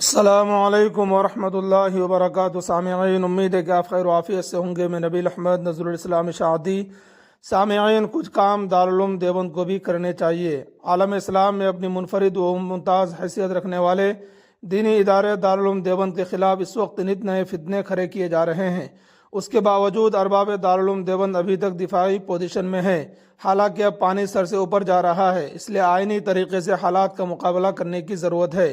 السلام علیکم ورحمۃ اللہ وبرکاتہ۔ سامعین، امید ہے کہ آپ خیر و عافیت سے ہوں گے۔ میں نبیل احمد نذر الاسلام اشاعتی۔ سامعین، کچھ کام دارالعلوم دیوبند کو بھی کرنے چاہیے۔ عالم اسلام میں اپنی منفرد و ممتاز حیثیت رکھنے والے دینی ادارے دارالعلوم دیوبند کے خلاف اس وقت نت نئے فتنے کھڑے کیے جا رہے ہیں۔ اس کے باوجود ارباب دارالعلوم دیوبند ابھی تک دفاعی پوزیشن میں ہے، حالانکہ اب پانی سر سے اوپر جا رہا ہے۔ اس لیے آئینی طریقے سے حالات کا مقابلہ کرنے کی ضرورت ہے،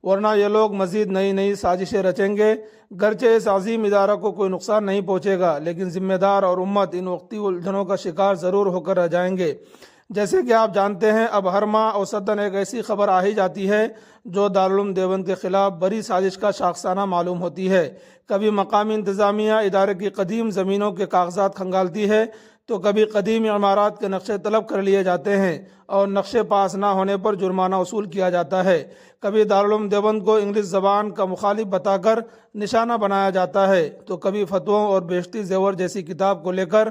ورنہ یہ لوگ مزید نئی سازشیں رچیں گے۔ گرچہ اس عظیم ادارہ کو کوئی نقصان نہیں پہنچے گا، لیکن ذمہ دار اور امت ان وقتی الجھنوں کا شکار ضرور ہو کر رہ جائیں گے۔ جیسے کہ آپ جانتے ہیں، اب ہر ماہ اوسطاً ایک ایسی خبر آ ہی جاتی ہے جو دارالعلوم دیوبند کے خلاف بڑی سازش کا شاخسانہ معلوم ہوتی ہے۔ کبھی مقامی انتظامیہ ادارے کی قدیم زمینوں کے کاغذات کھنگالتی ہے، تو کبھی قدیم عمارات کے نقشے طلب کر لیے جاتے ہیں اور نقشے پاس نہ ہونے پر جرمانہ وصول کیا جاتا ہے۔ کبھی دارالعلوم دیوبند کو انگلش زبان کا مخالف بتا کر نشانہ بنایا جاتا ہے، تو کبھی فتووں اور بیشتی زیور جیسی کتاب کو لے کر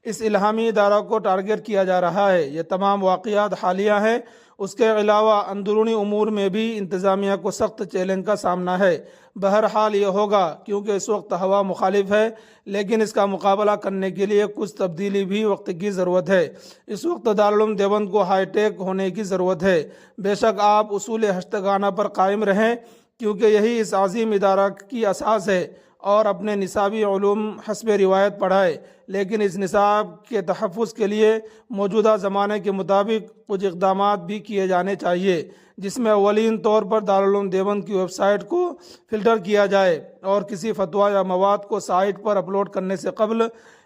اس الہامی ادارہ کو ٹارگٹ کیا جا رہا ہے۔ یہ تمام واقعات حالیہ ہیں۔ اس کے علاوہ اندرونی امور میں بھی انتظامیہ کو سخت چیلنج کا سامنا ہے۔ بہرحال یہ ہوگا، کیونکہ اس وقت ہوا مخالف ہے، لیکن اس کا مقابلہ کرنے کے لیے کچھ تبدیلی بھی وقت کی ضرورت ہے۔ اس وقت دارالعلوم دیوبند کو ہائی ٹیک ہونے کی ضرورت ہے۔ بے شک آپ اصول ہشتگانہ پر قائم رہیں، کیونکہ یہی اس عظیم ادارہ کی اساس ہے، اور اپنے نصابی علوم حسب روایت پڑھائے، لیکن اس نصاب کے تحفظ کے لیے موجودہ زمانے کے مطابق کچھ اقدامات بھی کیے جانے چاہیے، جس میں اولین طور پر دارالعلوم دیوبند کی ویب سائٹ کو فلٹر کیا جائے، اور کسی فتویٰ یا مواد کو سائٹ پر اپلوڈ کرنے سے قبل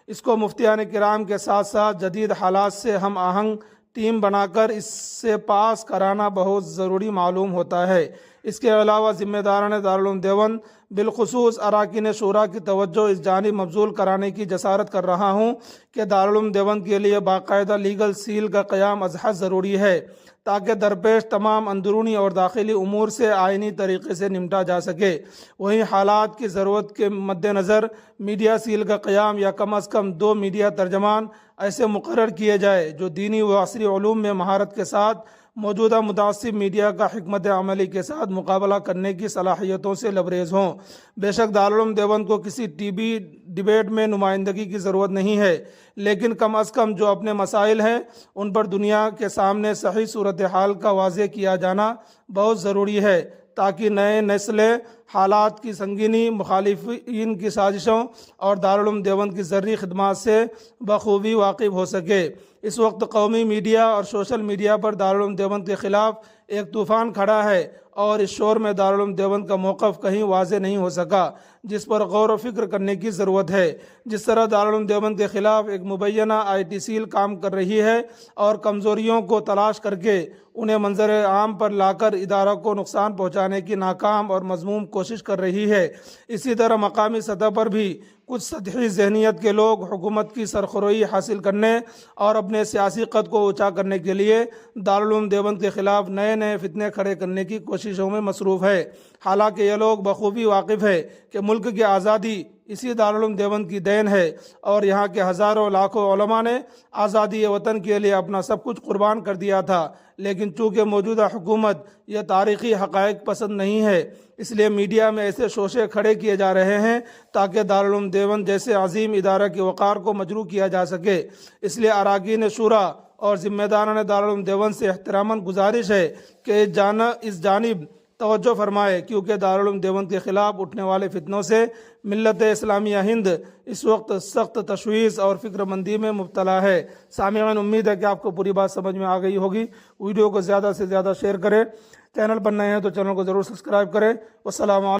اس کو مفتیان کرام کے ساتھ ساتھ جدید حالات سے ہم آہنگ ٹیم بنا کر اس سے پاس کرانا بہت ضروری معلوم ہوتا ہے۔ اس کے علاوہ ذمہ داران دارالعلوم دیوبند، بالخصوص اراکین شورا کی توجہ اس جانب مبذول کرانے کی جسارت کر رہا ہوں کہ دارالعلوم دیوبند کے لیے باقاعدہ لیگل سیل کا قیام از حد ضروری ہے، تاکہ درپیش تمام اندرونی اور داخلی امور سے آئینی طریقے سے نمٹا جا سکے۔ وہیں حالات کی ضرورت کے مد نظر میڈیا سیل کا قیام یا کم از کم 2 میڈیا ترجمان ایسے مقرر کیے جائے جو دینی و عصری علوم میں مہارت کے ساتھ موجودہ متعصب میڈیا کا حکمت عملی کے ساتھ مقابلہ کرنے کی صلاحیتوں سے لبریز ہوں۔ بے شک دارالعلوم دیوبند کو کسی ٹی وی ڈیبیٹ میں نمائندگی کی ضرورت نہیں ہے، لیکن کم از کم جو اپنے مسائل ہیں ان پر دنیا کے سامنے صحیح صورتحال کا واضح کیا جانا بہت ضروری ہے، تاکہ نئے نسلیں حالات کی سنگینی، مخالفین کی سازشوں اور دارالعلوم دیوبند کی زرعی خدمات سے بخوبی واقف ہو سکے۔ اس وقت قومی میڈیا اور سوشل میڈیا پر دارالعلوم دیوبند کے خلاف ایک طوفان کھڑا ہے، اور اس شور میں دارالعلوم دیوبند کا موقف کہیں واضح نہیں ہو سکا، جس پر غور و فکر کرنے کی ضرورت ہے۔ جس طرح دارالعلوم دیوبند کے خلاف ایک مبینہ آئی ٹی سیل کام کر رہی ہے اور کمزوریوں کو تلاش کر کے انہیں منظر عام پر لا کر ادارہ کو نقصان پہنچانے کی ناکام اور مذموم کوشش کر رہی ہے، اسی طرح مقامی سطح پر بھی کچھ سطحی ذہنیت کے لوگ حکومت کی سرخروئی حاصل کرنے اور اپنے سیاسی قد کو اونچا کرنے کے لیے دارالعلوم دیوبند کے خلاف نئے فتنے کھڑے کرنے کی کوششوں میں مصروف ہے۔ حالانکہ یہ لوگ بخوبی واقف ہے کہ ملک کی آزادی اسی دارالعلوم دیوبند کی دین ہے، اور یہاں کے ہزاروں لاکھوں علماء نے آزادی وطن کے لیے اپنا سب کچھ قربان کر دیا تھا، لیکن چونکہ موجودہ حکومت یہ تاریخی حقائق پسند نہیں ہے، اس لیے میڈیا میں ایسے شوشے کھڑے کیے جا رہے ہیں تاکہ دارالعلوم دیوبند جیسے عظیم ادارہ کے وقار کو مجروح کیا جا سکے۔ اس لیے اراکین شورا اور ذمہ داران دارالعلوم دیوبند سے احتراماً گزارش ہے کہ اس جانب توجہ فرمائے، کیونکہ دارالعلوم دیوبند کے خلاف اٹھنے والے فتنوں سے ملت اسلامیہ ہند اس وقت سخت تشویش اور فکر مندی میں مبتلا ہے۔ سامعین، امید ہے کہ آپ کو پوری بات سمجھ میں آ گئی ہوگی۔ ویڈیو کو زیادہ سے زیادہ شیئر کریں، چینل پر نئے ہیں تو چینل کو ضرور سبسکرائب کریں۔ والسلام علیکم۔